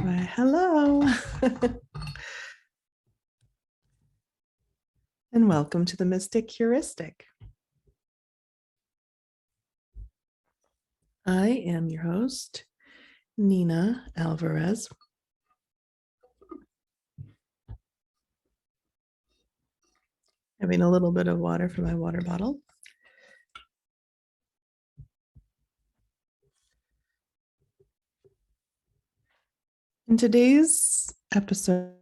Why, hello. And welcome to the Mystic Heuristic. I am your host, Nina Alvarez. Having a little bit of water from my water bottle. In today's episode,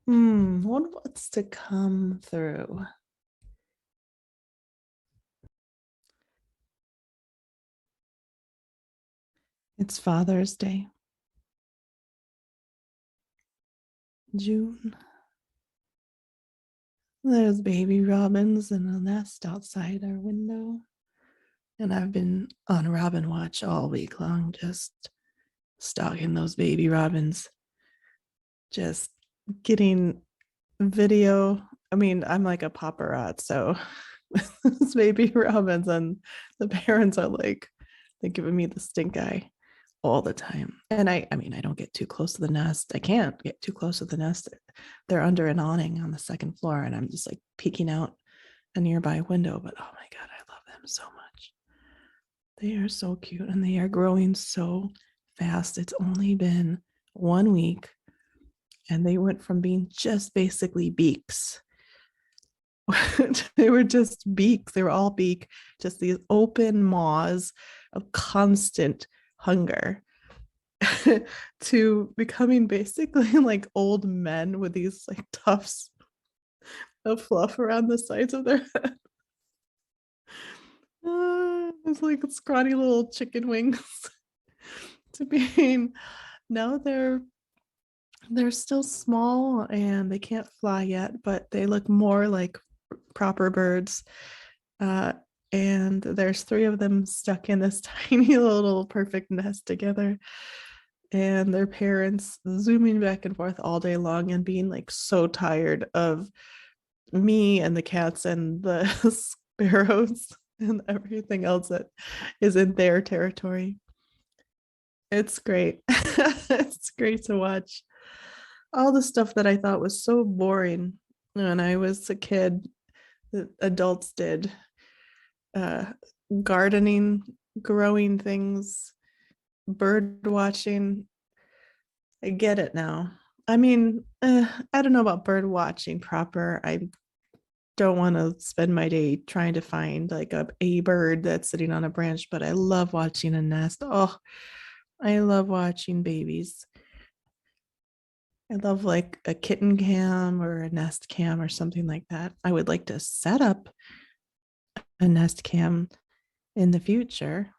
what's to come through? It's Father's Day, June. There's baby robins in a nest outside our window. And I've been on robin watch all week long, just stalking those baby robins, just getting video. I mean, I'm like a paparazzi, so this baby robins and the parents are like, they're giving me the stink eye all the time. And I mean, I don't get too close to the nest. I can't get too close to the nest. They're under an awning on the second floor, and I'm just like peeking out a nearby window. But oh my God, I love them so much. They are so cute and they are growing so fast. It's only been 1 week and they went from being just basically beaks. They were just beaks. They were all beak, just these open maws of constant hunger to becoming basically like old men with these like tufts of fluff around the sides of their head. It's like scrawny little chicken wings to being now they're still small and they can't fly yet, but they look more like proper birds. And there's 3 of them stuck in this tiny little perfect nest together. And their parents zooming back and forth all day long and being like so tired of me and the cats and the sparrows and everything else that is in their territory. It's great. It's great to watch all the stuff that I thought was so boring when I was a kid that adults did. uh, Gardening, growing things, bird watching. I get it now. I mean, I don't know about bird watching proper. I don't want to spend my day trying to find like a bird that's sitting on a branch, but I love watching a nest. Oh, I love watching babies. I love like a kitten cam or a nest cam or something like that. I would like to set up a nest cam in the future.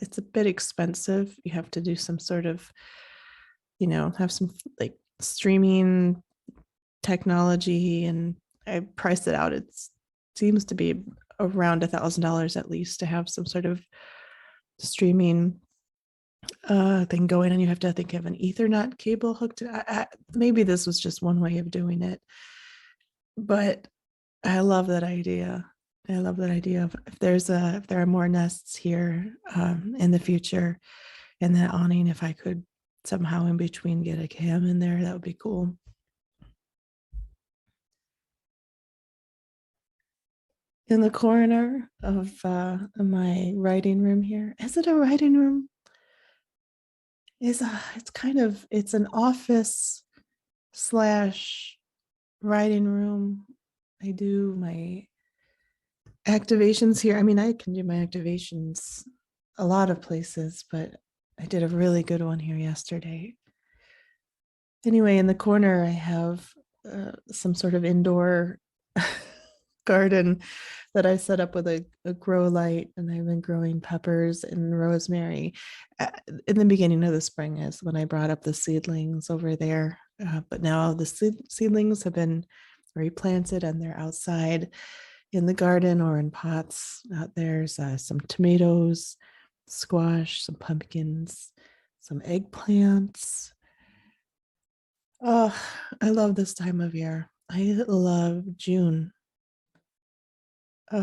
It's a bit expensive. You have to do some sort of, have some like streaming technology, and I priced it out. It seems to be around $1,000 at least to have some sort of streaming thing going, and you have to, I think, have an Ethernet cable hooked. Maybe this was just one way of doing it, but I love that idea. I love that idea of if there are more nests here in the future, and that awning, if I could somehow in between get a cam in there, that would be cool. In the corner of my writing room here, is it a writing room? It's an office slash writing room. I do my activations here. I mean, I can do my activations a lot of places, but I did a really good one here yesterday. Anyway, in the corner, I have some sort of indoor garden that I set up with a grow light, and I've been growing peppers and rosemary. In the beginning of the spring is when I brought up the seedlings over there, but now the seedlings have been replanted and they're outside in the garden or in pots. There's some tomatoes, squash, some pumpkins, some eggplants. Oh, I love this time of year. I love June.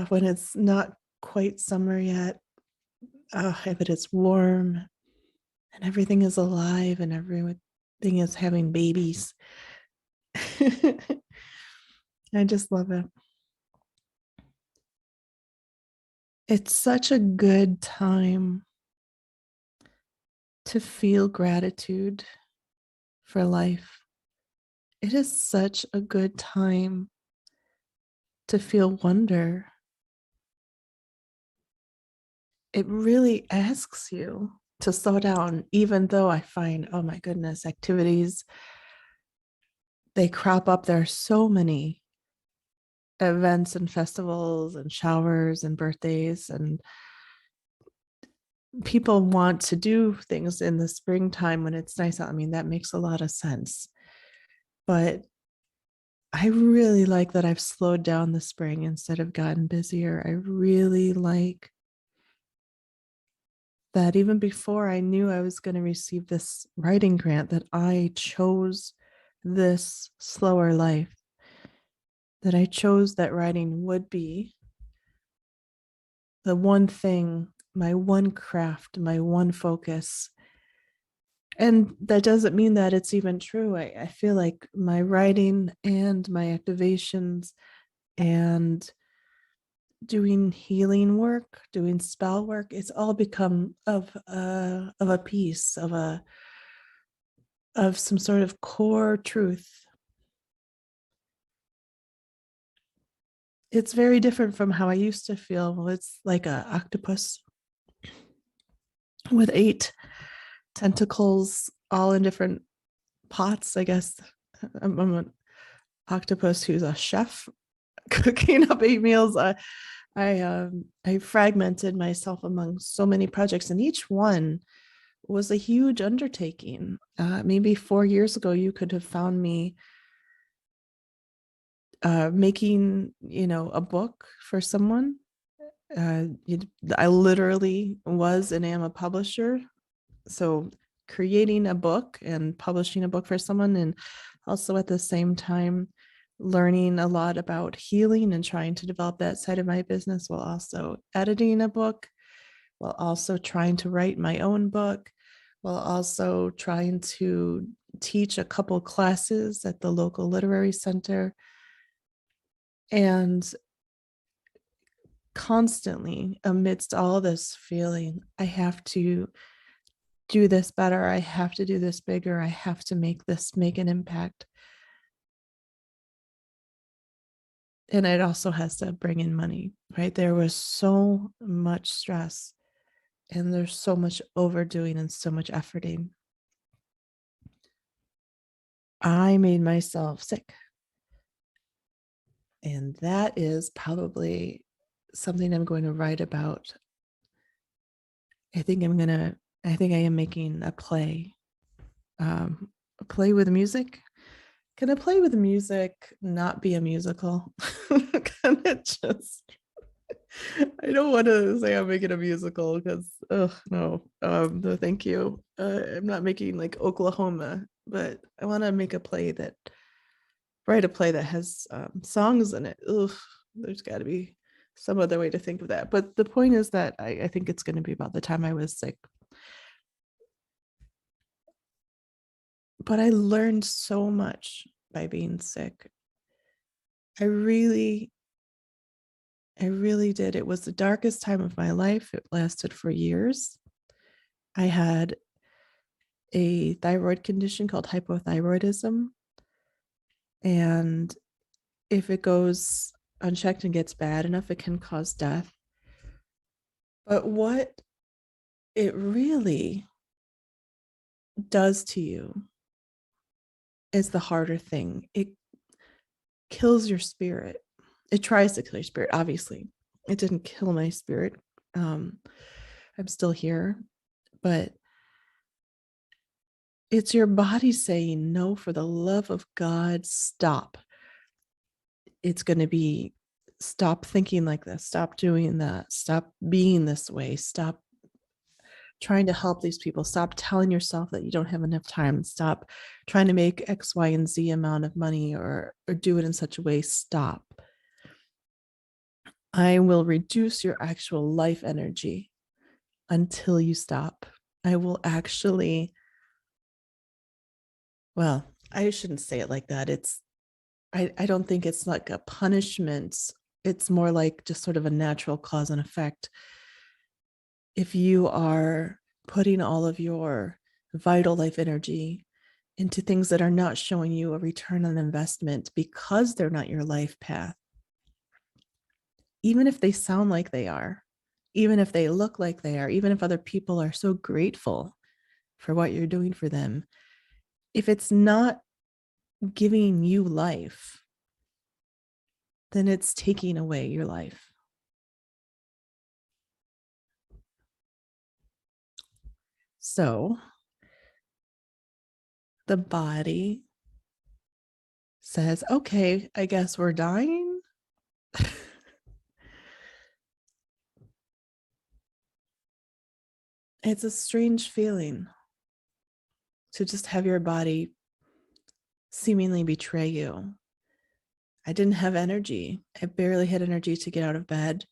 When it's not quite summer yet, but it's warm and everything is alive and everything is having babies. I just love it. It's such a good time to feel gratitude for life. It is such a good time to feel wonder. It really asks you to slow down, even though I find, oh my goodness, activities, they crop up. There are so many events and festivals and showers and birthdays, and people want to do things in the springtime when it's nice out. I mean, that makes a lot of sense. But I really like that I've slowed down the spring instead of gotten busier. I really like that even before I knew I was going to receive this writing grant, that I chose this slower life, that I chose that writing would be the one thing, my one craft, my one focus. And that doesn't mean that it's even true. I feel like my writing and my activations and doing healing work, doing spell work, it's all become of a piece of some sort of core truth. It's very different from how I used to feel. Well, it's like a octopus with 8 tentacles, all in different pots. I guess I'm an octopus who's a chef cooking up 8 meals. I fragmented myself among so many projects, and each one was a huge undertaking. Maybe 4 years ago, you could have found me making, a book for someone. I literally was and am a publisher. So creating a book and publishing a book for someone, and also at the same time learning a lot about healing and trying to develop that side of my business, while also editing a book, while also trying to write my own book, while also trying to teach a couple classes at the local literary center. And constantly amidst all this feeling, I have to do this better. I have to do this bigger. I have to make an impact. And it also has to bring in money, right? There was so much stress, and there's so much overdoing and so much efforting. I made myself sick. And that is probably something I'm going to write about. I think I am making a play with music. Can a play with music not be a musical? Can it just, I don't want to say I'm making a musical because, oh no, no, thank you. I'm not making like Oklahoma, but I want to make write a play that has songs in it. Ugh, there's got to be some other way to think of that. But the point is that I think it's going to be about the time I was sick. But I learned so much by being sick. I really did. It was the darkest time of my life. It lasted for years. I had a thyroid condition called hypothyroidism. And if it goes unchecked and gets bad enough, it can cause death. But what it really does to you is the harder thing. It kills your spirit. It tries to kill your spirit, obviously. It didn't kill my spirit. I'm still here, but it's your body saying, no, for the love of God, stop. It's going to be, stop thinking like this, stop doing that, stop being this way, stop trying to help these people, stop telling yourself that you don't have enough time, stop trying to make X, Y, and Z amount of money, or do it in such a way. Stop. I will reduce your actual life energy until you stop. I will actually, well, I shouldn't say it like that. I don't think it's like a punishment. It's more like just sort of a natural cause and effect. If you are putting all of your vital life energy into things that are not showing you a return on investment because they're not your life path, even if they sound like they are, even if they look like they are, even if other people are so grateful for what you're doing for them, if it's not giving you life, then it's taking away your life. So the body says, okay, I guess we're dying. It's a strange feeling to just have your body seemingly betray you. I didn't have energy. I barely had energy to get out of bed.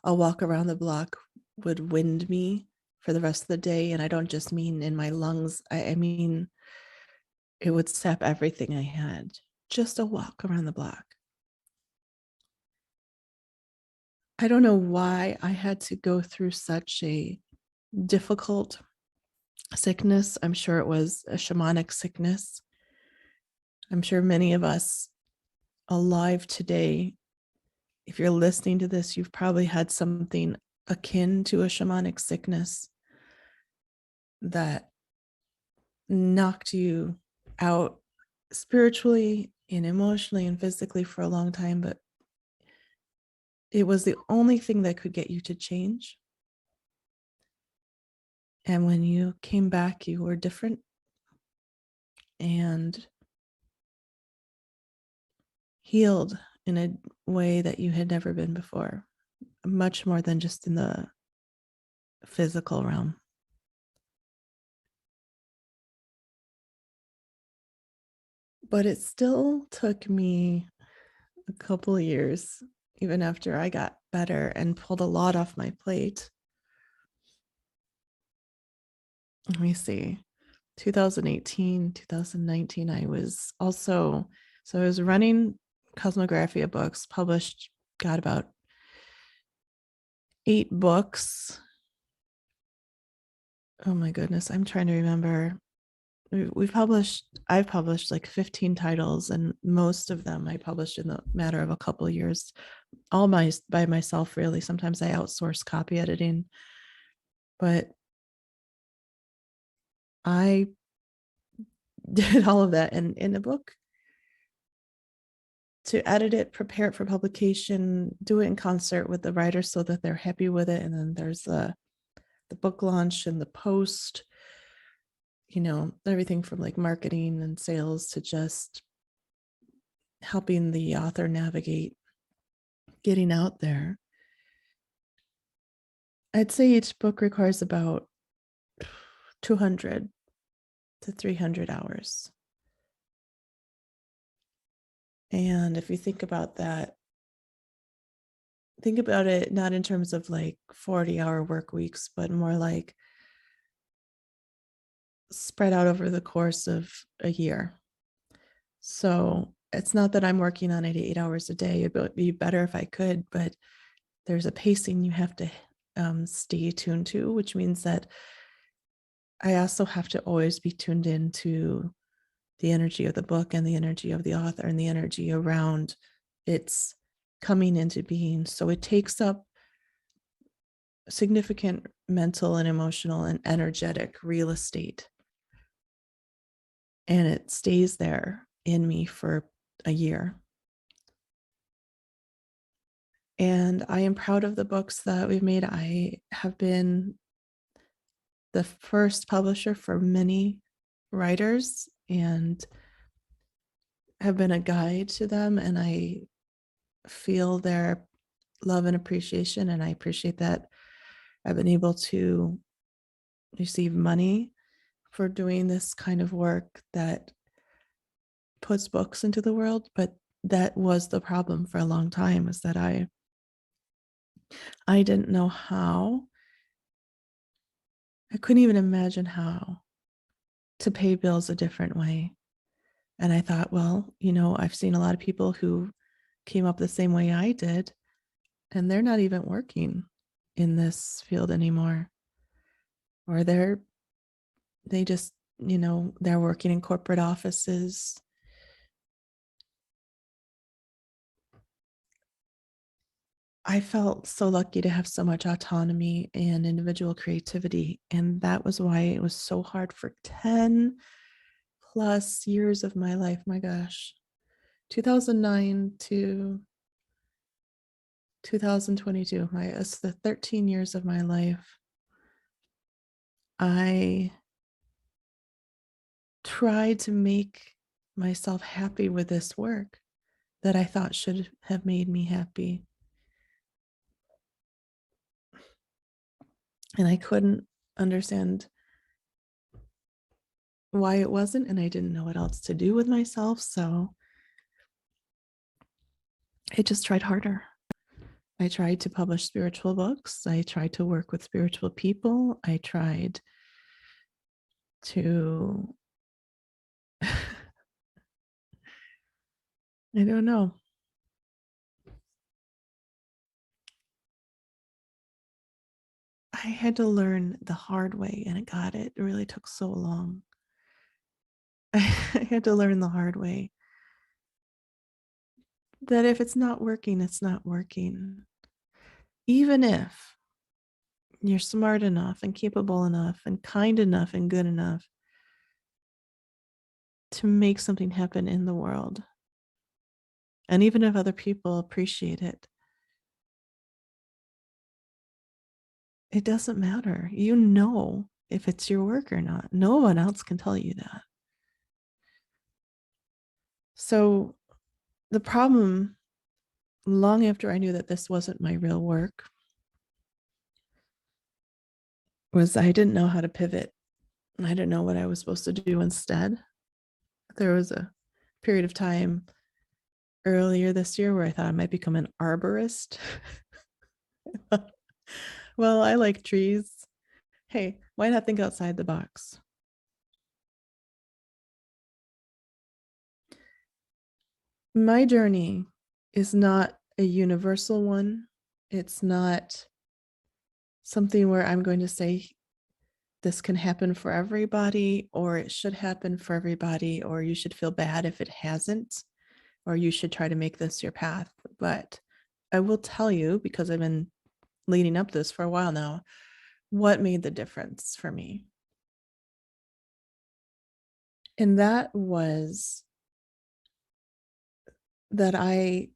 A walk around the block would wind me for the rest of the day. And I don't just mean in my lungs, I mean, it would sap everything I had. Just a walk around the block. I don't know why I had to go through such a difficult sickness. I'm sure it was a shamanic sickness. I'm sure many of us alive today, if you're listening to this, you've probably had something akin to a shamanic sickness that knocked you out spiritually and emotionally and physically for a long time, but it was the only thing that could get you to change. And when you came back, you were different and healed in a way that you had never been before, much more than just in the physical realm. But it still took me a couple of years, even after I got better and pulled a lot off my plate. Let me see, 2018, 2019, I was also, so I was running Cosmographia books, published, got about 8 books. Oh my goodness, I'm trying to remember. I've published like 15 titles, and most of them I published in the matter of a couple of years, all by myself, really. Sometimes I outsource copy editing, but I did all of that. And in the book, to edit it, prepare it for publication, do it in concert with the writers so that they're happy with it. And then there's the book launch and the post, everything from like marketing and sales to just helping the author navigate getting out there. I'd say each book requires about 200 to 300 hours. And if you think about that, think about it not in terms of like 40-hour work weeks, but more like spread out over the course of a year. So it's not that I'm working on it 8 hours a day. It would be better if I could, but there's a pacing you have to stay tuned to, which means that I also have to always be tuned into the energy of the book and the energy of the author and the energy around its coming into being. So it takes up significant mental and emotional and energetic real estate. And it stays there in me for a year. And I am proud of the books that we've made. I have been the first publisher for many writers and have been a guide to them. And I feel their love and appreciation. And I appreciate that I've been able to receive money for doing this kind of work that puts books into the world. But that was the problem for a long time, is that I didn't know how I couldn't even imagine how to pay bills a different way. And I thought, well, I've seen a lot of people who came up the same way I did, and they're not even working in this field anymore. Or they just, they're working in corporate offices. I felt so lucky to have so much autonomy and individual creativity. And that was why it was so hard for 10 plus years of my life. My gosh, 2009 to 2022, it's the 13 years of my life. I tried to make myself happy with this work that I thought should have made me happy. And I couldn't understand why it wasn't, and I didn't know what else to do with myself. So I just tried harder. I tried to publish spiritual books. I tried to work with spiritual people. I tried to, I don't know. I had to learn the hard way, and it really took so long. I had to learn the hard way that if it's not working, it's not working. Even if you're smart enough and capable enough and kind enough and good enough to make something happen in the world. And even if other people appreciate it, it doesn't matter. If it's your work or not. No one else can tell you that. So the problem, long after I knew that this wasn't my real work, was I didn't know how to pivot. I didn't know what I was supposed to do instead. There was a period of time earlier this year where I thought I might become an arborist. Well, I like trees. Hey, why not think outside the box? My journey is not a universal one. It's not something where I'm going to say this can happen for everybody, or it should happen for everybody, or you should feel bad if it hasn't, or you should try to make this your path. But I will tell you, because I've been leading up this for a while now, what made the difference for me. And that was that I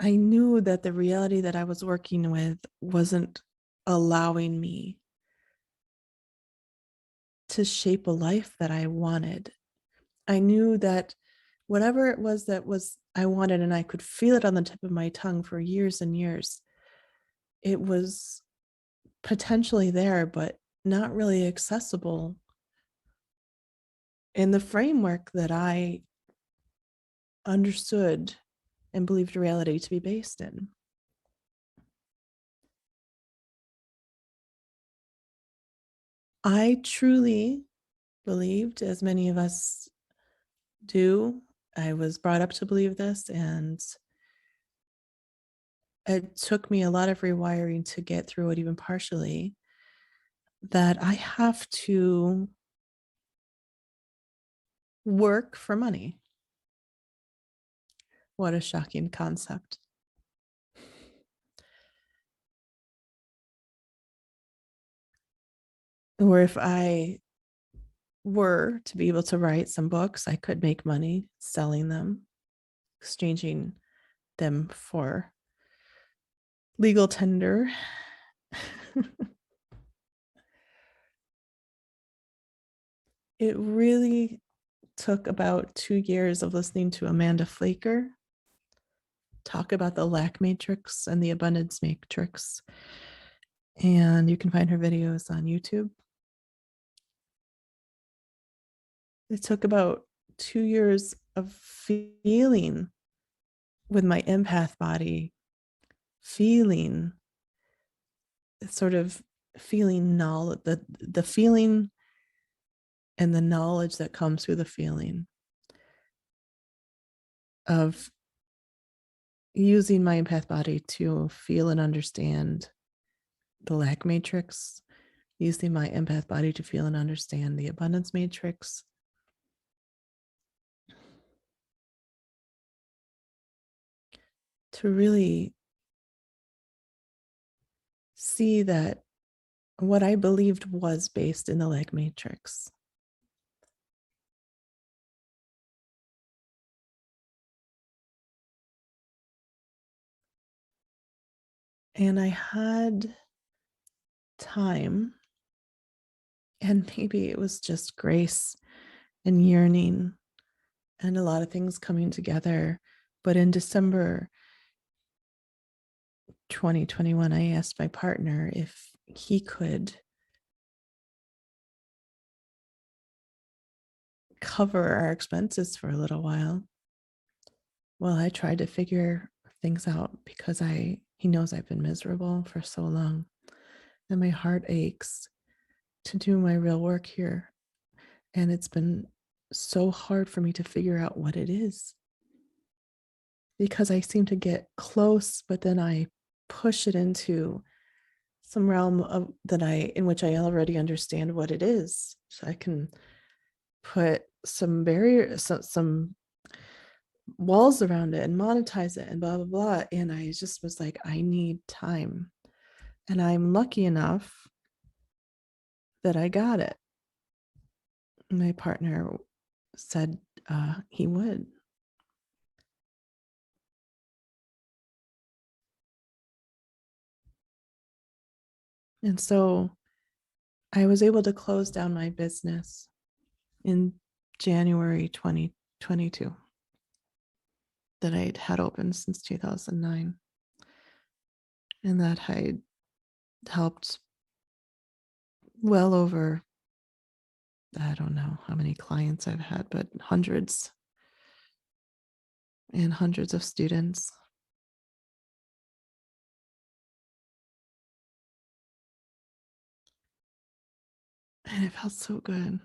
knew that the reality that I was working with wasn't allowing me to shape a life that I wanted. I knew that whatever it was that was I wanted, and I could feel it on the tip of my tongue for years and years, it was potentially there, but not really accessible in the framework that I understood and believed reality to be based in. I truly believed, as many of us do, I was brought up to believe this, and it took me a lot of rewiring to get through it, even partially, that I have to work for money. What a shocking concept. Or if I were to be able to write some books, I could make money selling them, exchanging them for legal tender. It really took about 2 years of listening to Amanda Flaker talk about the lack matrix and the abundance matrix. And you can find her videos on YouTube. It took about 2 years of feeling with my empath body, feeling sort of feeling knowledge, the feeling and the knowledge that comes through the feeling of using my empath body to feel and understand the lack matrix, using my empath body to feel and understand the abundance matrix. To really see that what I believed was based in the lack matrix. And I had time, and maybe it was just grace and yearning and a lot of things coming together. But in December 2021, I asked my partner if he could cover our expenses for a little while I tried to figure things out, because he knows I've been miserable for so long, and my heart aches to do my real work here. And it's been so hard for me to figure out what it is, because I seem to get close, but then I push it into some realm of in which I already understand what it is. So I can put some some walls around it and monetize it and blah, blah, blah. And I just was like, I need time. And I'm lucky enough that I got it. My partner said he would. And so I was able to close down my business in January 2022 that I'd had open since 2009. And that had helped well over, I don't know how many clients I've had, but hundreds and hundreds of students. And it felt so good.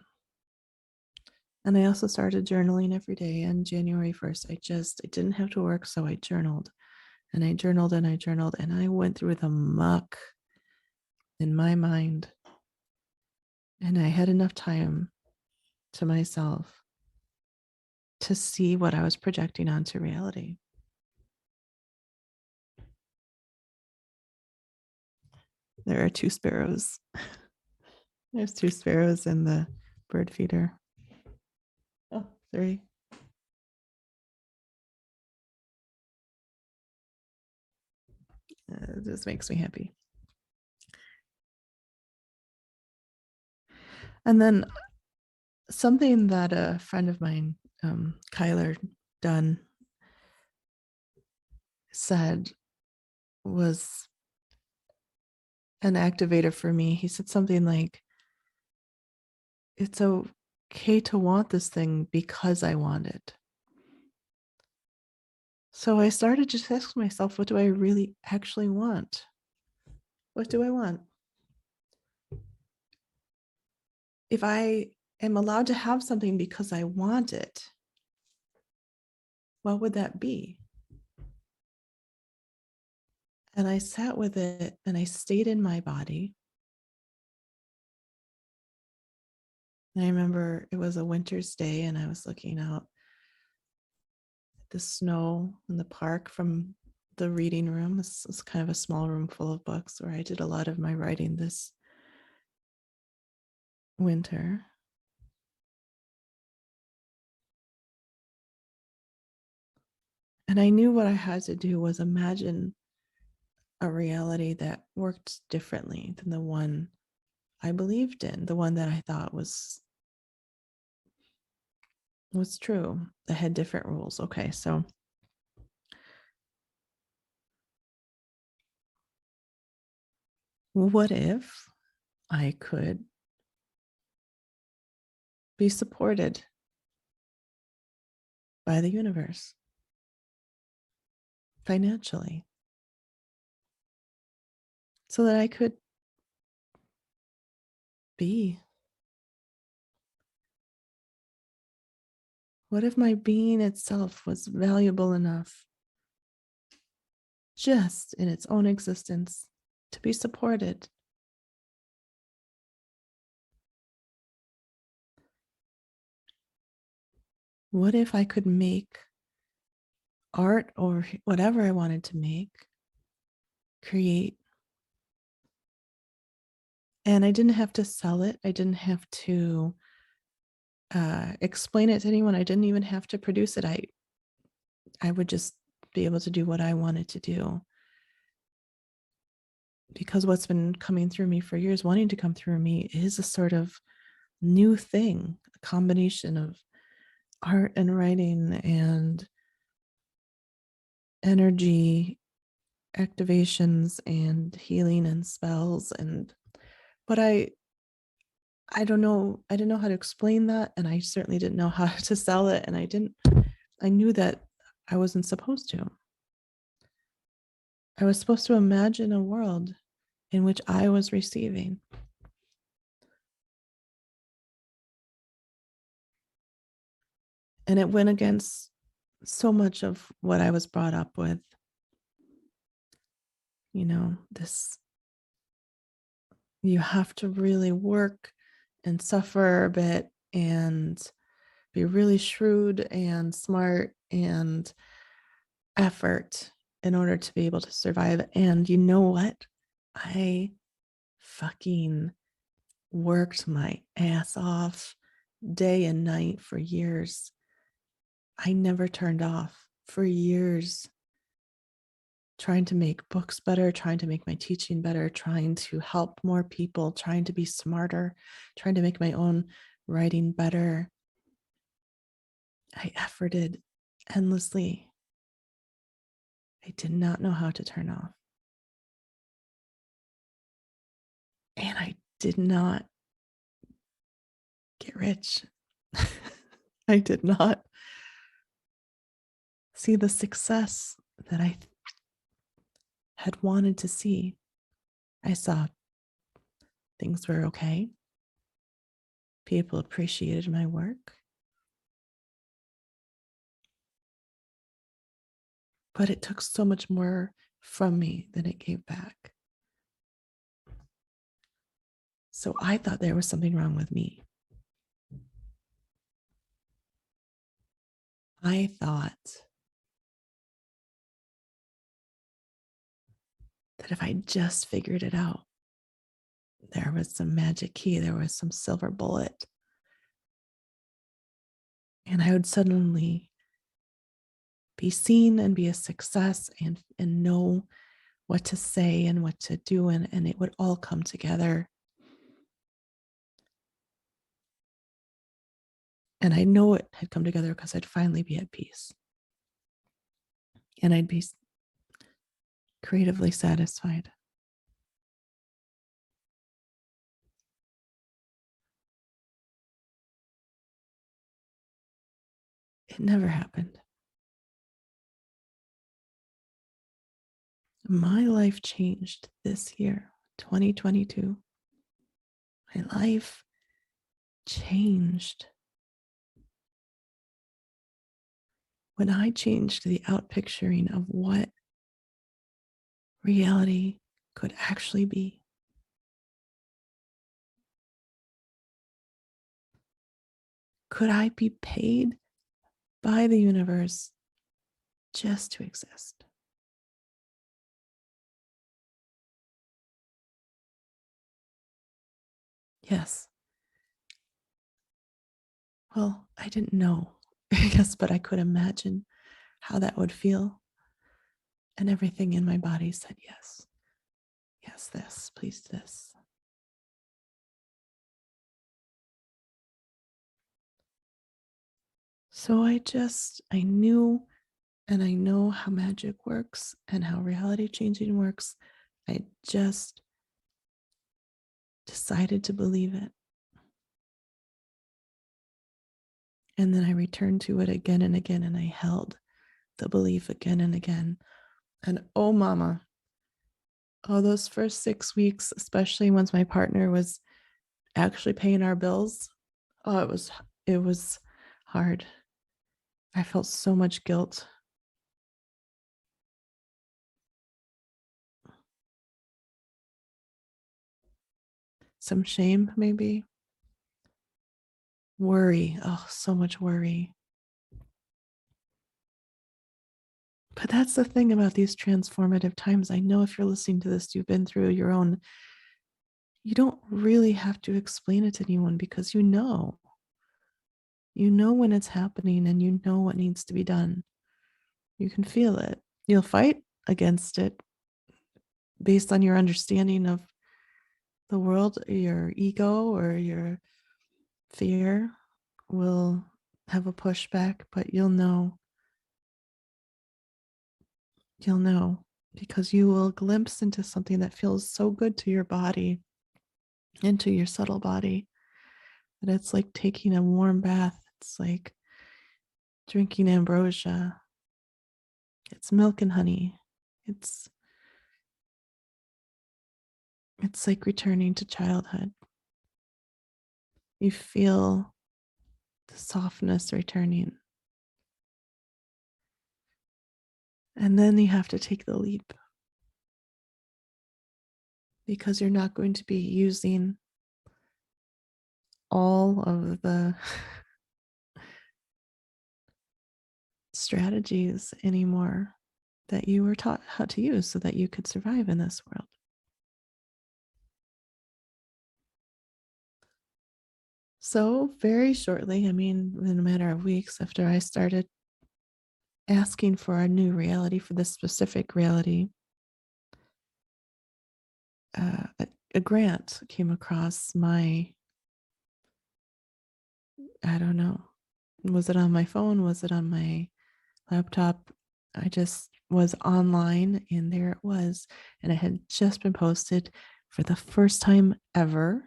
And I also started journaling every day. And January 1st, I didn't have to work, so I journaled. And I journaled and I journaled, and I went through the muck in my mind. And I had enough time to myself to see what I was projecting onto reality. There are 2 sparrows. There's 2 sparrows in the bird feeder. Oh, 3. This makes me happy. And then something that a friend of mine, Kyler Dunn, said was an activator for me. He said something like, it's okay to want this thing because I want it. So I started just asking myself, what do I really actually want? What do I want? If I am allowed to have something because I want it, what would that be? And I sat with it and I stayed in my body. And I remember it was a winter's day and I was looking out at the snow in the park from the reading room. It's kind of a small room full of books where I did a lot of my writing this winter. And I knew what I had to do was imagine a reality that worked differently than the one I believed in, the one that I thought was true, that had different rules. Okay, so what if I could be supported by the universe financially so that I could be? What if my being itself was valuable enough, just in its own existence, to be supported? What if I could make art or whatever I wanted to make, create, and I didn't have to sell it? I didn't have to explain it to anyone. I didn't even have to produce it. I would just be able to do what I wanted to do. Because what's been coming through me for years, wanting to come through me, is a sort of new thing, a combination of art and writing and energy activations and healing and spells. And but I don't know, I didn't know how to explain that, and I certainly didn't know how to sell it, and I knew that I wasn't supposed to. I was supposed to imagine a world in which I was receiving. And it went against so much of what I was brought up with. This, you have to really work and suffer a bit and be really shrewd and smart and effort in order to be able to survive. And you know what? I fucking worked my ass off day and night for years. I never turned off for years, trying to make books better, trying to make my teaching better, trying to help more people, trying to be smarter, trying to make my own writing better. I efforted endlessly. I did not know how to turn off. And I did not get rich. I did not see the success that I had wanted to see. I saw things were okay. People appreciated my work. But it took so much more from me than it gave back. So I thought there was something wrong with me. I thought that if I just figured it out, there was some magic key, there was some silver bullet, and I would suddenly be seen and be a success and know what to say and what to do, and it would all come together. And I know it had come together because I'd finally be at peace. And I'd be creatively satisfied. It never happened. My life changed this year, 2022. My life changed when I changed the outpicturing of what reality could actually be. Could I be paid by the universe just to exist? Yes. Well, I didn't know, yes, but I could imagine how that would feel. And everything in my body said yes. Yes, this, please, this. So I knew, and I know how magic works and how reality changing works. I just decided to believe it. And then I returned to it again and again, and I held the belief again and again. And oh, mama, oh, those first 6 weeks, especially once my partner was actually paying our bills. Oh, it was hard. I felt so much guilt. Some shame, maybe. Worry. Oh, so much worry. But that's the thing about these transformative times. I know if you're listening to this, you've been through your own. You don't really have to explain it to anyone because you know. You know when it's happening and you know what needs to be done. You can feel it. You'll fight against it based on your understanding of the world. Your ego or your fear will have a pushback, but you'll know because you will glimpse into something that feels so good to your body, into your subtle body, that it's like taking a warm bath. It's like drinking ambrosia. It's milk and honey. It's it's like returning to childhood. You feel the softness returning. And then you have to take the leap because you're not going to be using all of the strategies anymore that you were taught how to use so that you could survive in this world. So, very shortly, I mean, in a matter of weeks after I started asking for a new reality, for this specific reality, a grant came across my, I don't know, was it on my phone? Was it on my laptop? I just was online and there it was. And it had just been posted for the first time ever.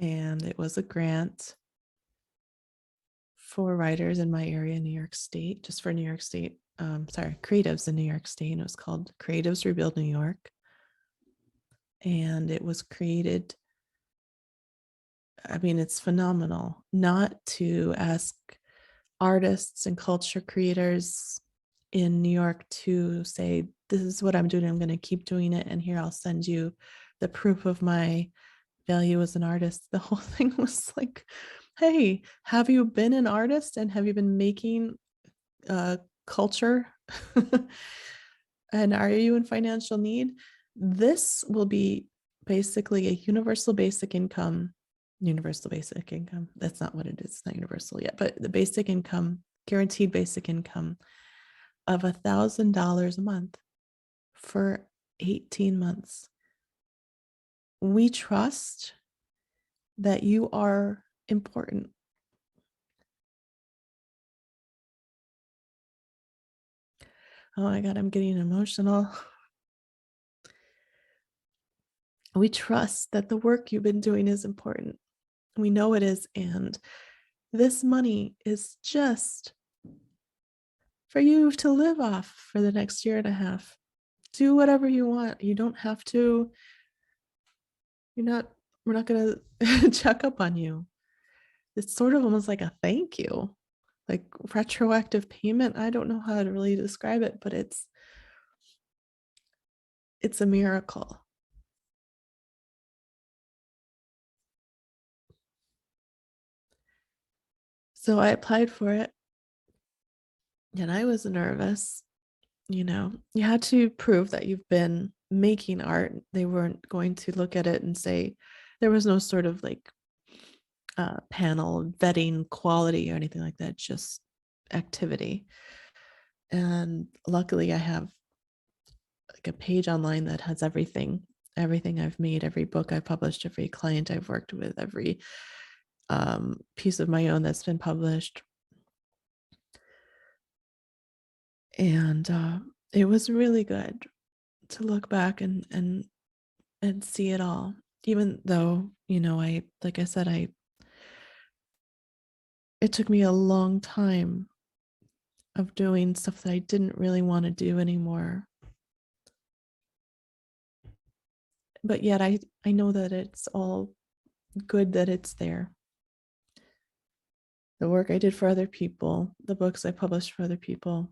And it was a grant for writers in my area, New York State, just for New York State. Creatives in New York State. And it was called Creatives Rebuild New York. And it was created. I mean, it's phenomenal not to ask artists and culture creators in New York to say, this is what I'm doing. I'm going to keep doing it. And here I'll send you the proof of my value as an artist. The whole thing was like, hey, have you been an artist and have you been making culture? And are you in financial need? This will be basically a universal basic income. Universal basic income. That's not what it is. It's not universal yet, but the basic income, guaranteed basic income of $1,000 a month for 18 months. We trust that you are important. Oh my God, I'm getting emotional. We trust that the work you've been doing is important. We know it is. And this money is just for you to live off for the next year and a half. Do whatever you want. You don't have to. We're not going to check up on you. It's sort of almost like a thank you, like retroactive payment. I don't know how to really describe it, but it's a miracle. So I applied for it and I was nervous. You had to prove that you've been making art. They weren't going to look at it and say, there was no sort of like panel vetting quality or anything like that, just activity. And luckily, I have like a page online that has everything I've made, every book I've published, every client I've worked with, every piece of my own that's been published. And it was really good to look back and see it all, even though, I, like I said, it took me a long time of doing stuff that I didn't really want to do anymore. but yet I know that it's all good that it's there. The work I did for other people, the books I published for other people,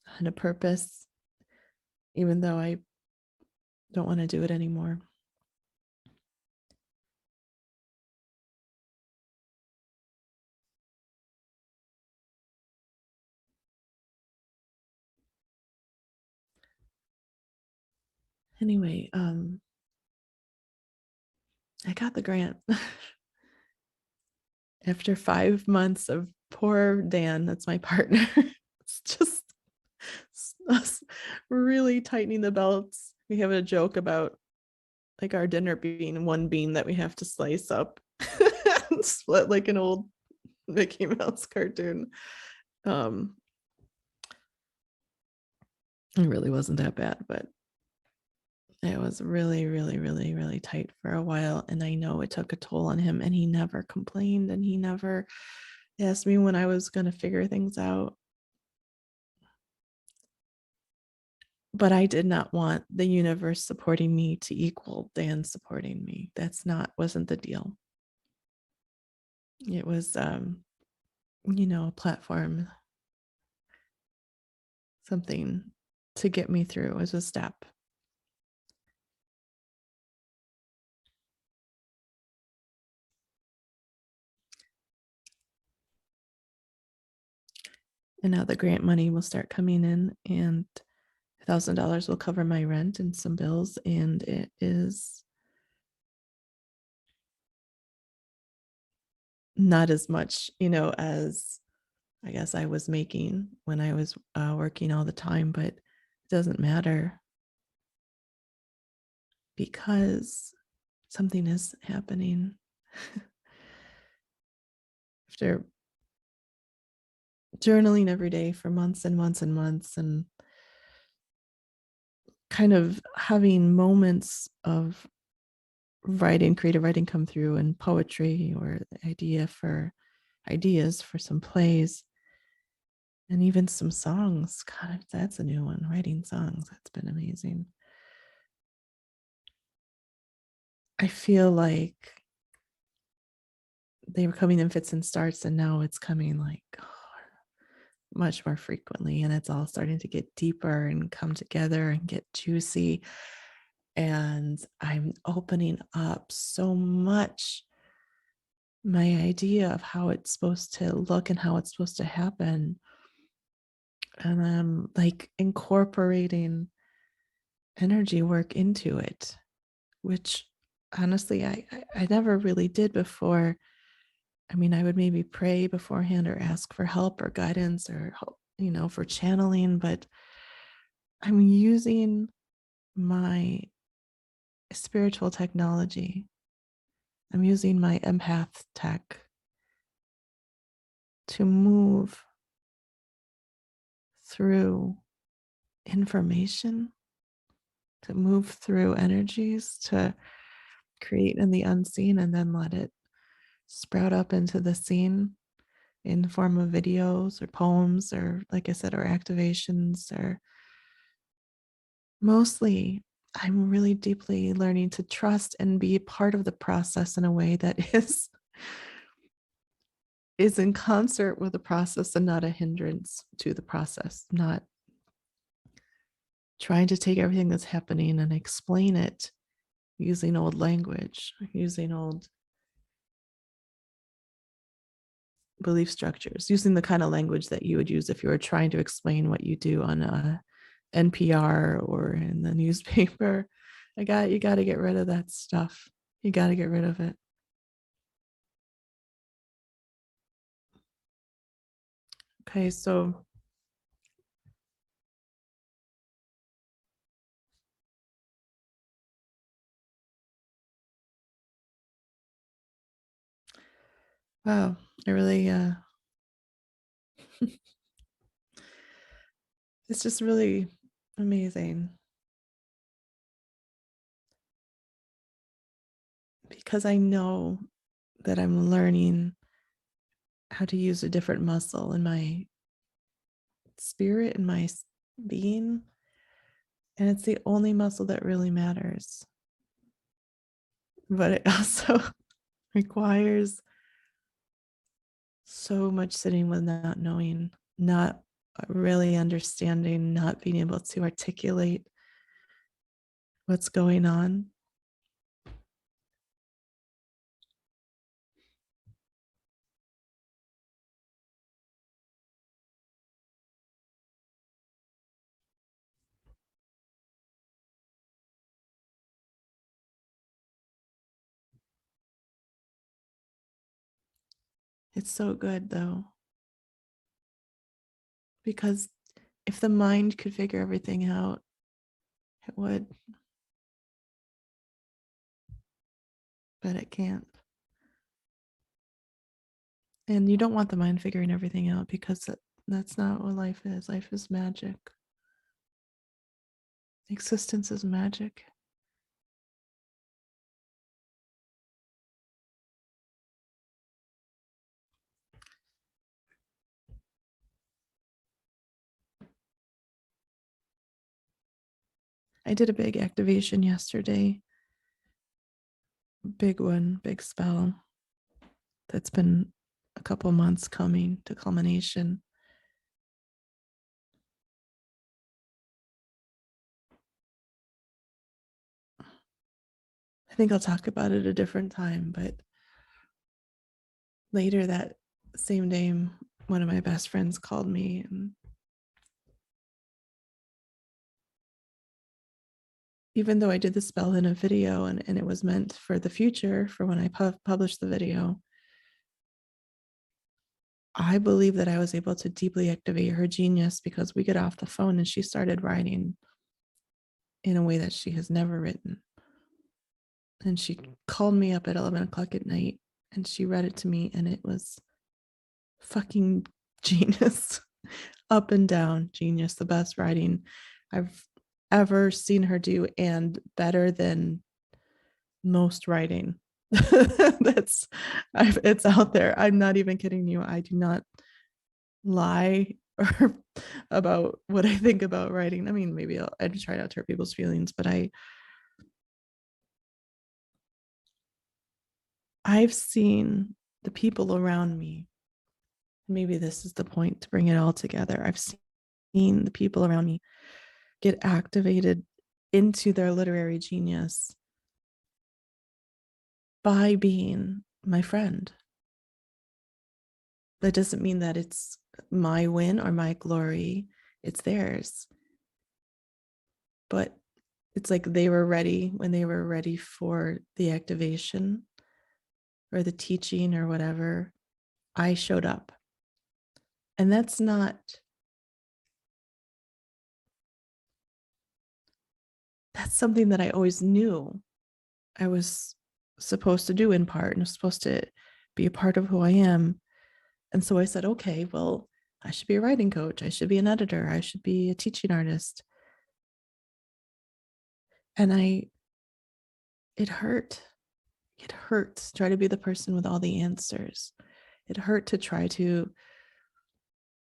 had a purpose, even though I don't want to do it anymore. Anyway, I got the grant after 5 months of poor Dan, that's my partner. It's just us really tightening the belts. We have a joke about like our dinner being one bean that we have to slice up and split like an old Mickey Mouse cartoon. Um, it really wasn't that bad, but it was really, really, really, really tight for a while. And I know it took a toll on him, and he never complained, and he never asked me when I was going to figure things out. But I did not want the universe supporting me to equal Dan supporting me. Wasn't the deal. It was, a platform, something to get me through as a step. And now the grant money will start coming in, and $1,000 will cover my rent and some bills. And it is not as much, as I guess I was making when I was working all the time, but it doesn't matter because something is happening. After journaling every day for months and months and months, and kind of having moments of creative writing come through, and poetry or ideas for some plays, and even some songs. God, that's a new one. Writing songs. That's been amazing. I feel like they were coming in fits and starts, and now it's coming like much more frequently, and it's all starting to get deeper and come together and get juicy. And I'm opening up so much my idea of how it's supposed to look and how it's supposed to happen. And I'm like incorporating energy work into it, which honestly I never really did before. I mean, I would maybe pray beforehand or ask for help or guidance or for channeling, but I'm using my spiritual technology. I'm using my empath tech to move through information, to move through energies, to create in the unseen and then let it sprout up into the scene in the form of videos or poems or, like I said, or activations. Or mostly I'm really deeply learning to trust and be part of the process in a way that is in concert with the process and not a hindrance to the process, not trying to take everything that's happening and explain it using old language, using old belief structures, using the kind of language that you would use if you were trying to explain what you do on a NPR or in the newspaper. You got to get rid of that stuff. You got to get rid of it. Okay, so wow, I really it's just really amazing because I know that I'm learning how to use a different muscle in my spirit and my being And it's the only muscle that really matters. But it also requires so much sitting with not knowing, not really understanding, not being able to articulate what's going on. It's so good though, because if the mind could figure everything out, it would, but it can't. And you don't want the mind figuring everything out because that's not what life is. Life is magic. Existence is magic. I did a big activation yesterday. Big one, big spell that's been a couple months coming to culmination. I think I'll talk about it a different time, but later that same day, one of my best friends called me, and even though I did the spell in a video and it was meant for the future, for when I published the video, I believe that I was able to deeply activate her genius because we get off the phone and she started writing in a way that she has never written. And she called me up at 11 o'clock at night and she read it to me, and it was fucking genius. Up and down genius, the best writing I've ever seen her do, and better than most writing. That's it's out there. I'm not even kidding you. I do not lie or about what I think about writing. I mean, maybe I try not to hurt people's feelings, but I've seen the people around me. Maybe this is the point to bring it all together. I've seen the people around me get activated into their literary genius by being my friend. That doesn't mean that it's my win or my glory, it's theirs. But it's like they were ready when they were ready for the activation or the teaching or whatever. I showed up. And that's something that I always knew I was supposed to do in part, and was supposed to be a part of who I am. And so I said, okay, well, I should be a writing coach. I should be an editor. I should be a teaching artist. And it hurt. It hurt to try to be the person with all the answers. It hurt to try to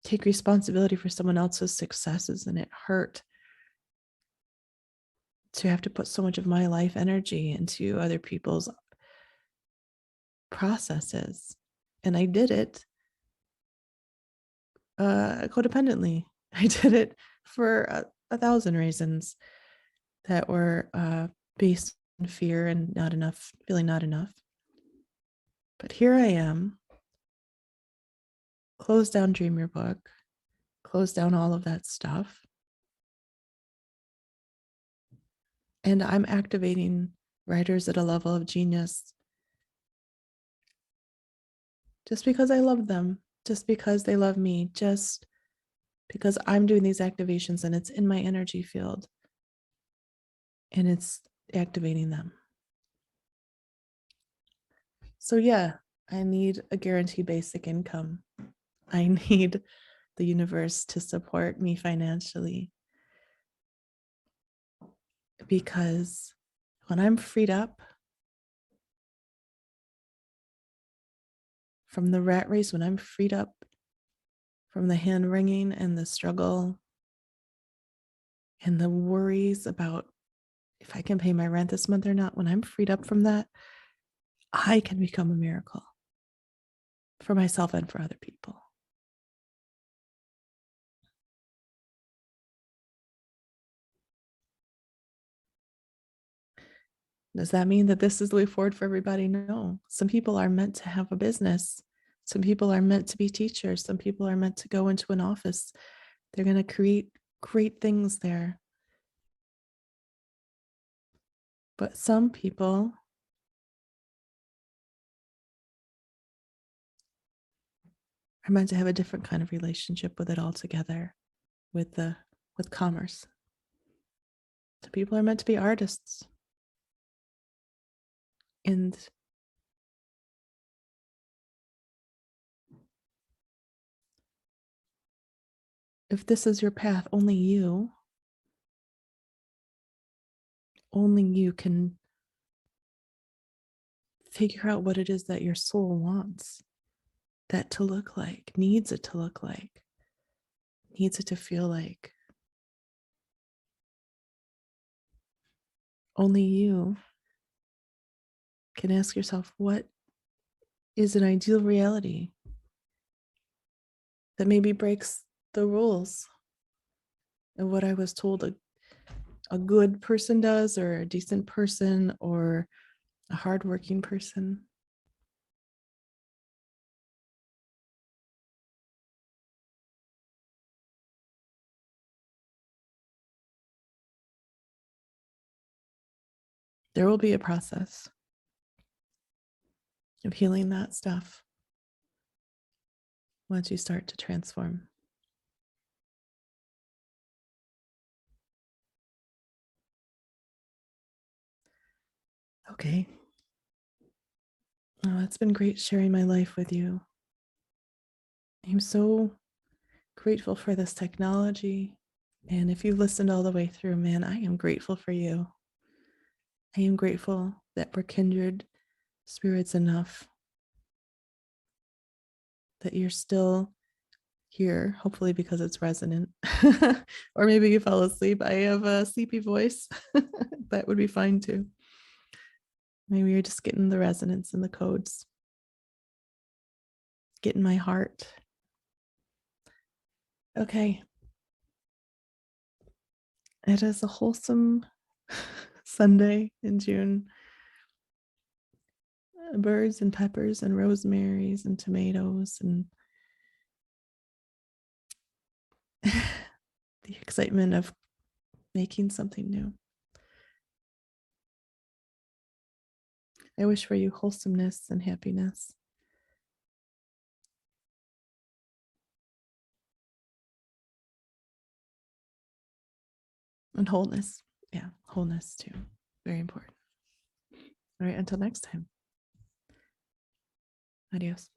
take responsibility for someone else's successes. And it hurt to have to put so much of my life energy into other people's processes. And I did it codependently. I did it for 1,000 reasons that were based on fear and not enough, feeling not enough. But here I am, close down Dream Your Book, close down all of that stuff. And I'm activating writers at a level of genius just because I love them, just because they love me, just because I'm doing these activations and it's in my energy field and it's activating them. So yeah, I need a guaranteed basic income. I need the universe to support me financially, because when I'm freed up from the rat race, when I'm freed up from the hand wringing and the struggle And the worries about if I can pay my rent this month or not, when I'm freed up from that, I can become a miracle for myself and for other people. Does that mean that this is the way forward for everybody? No. Some people are meant to have a business. Some people are meant to be teachers. Some people are meant to go into an office. They're going to create great things there. But some people are meant to have a different kind of relationship with it altogether, with commerce. Some people are meant to be artists. And if this is your path, only you can figure out what it is that your soul wants that to look like, needs it to look like, needs it to feel like. Only you can ask yourself, what is an ideal reality that maybe breaks the rules of what I was told a good person does, or a decent person, or a hardworking person? There will be a process of healing that stuff once you start to transform. Okay. Oh, it's been great sharing my life with you. I'm so grateful for this technology. And if you listened all the way through, man, I am grateful for you. I am grateful that we're kindred spirits enough that you're still here, hopefully because it's resonant. Or maybe you fell asleep. I have a sleepy voice. That would be fine too. Maybe you're just getting the resonance and the codes, getting my heart. Okay. It is a wholesome Sunday in June. Birds and peppers and rosemaries and tomatoes and the excitement of making something new. I wish for you wholesomeness and happiness. And wholeness. Yeah, wholeness too. Very important. All right, until next time. Adios.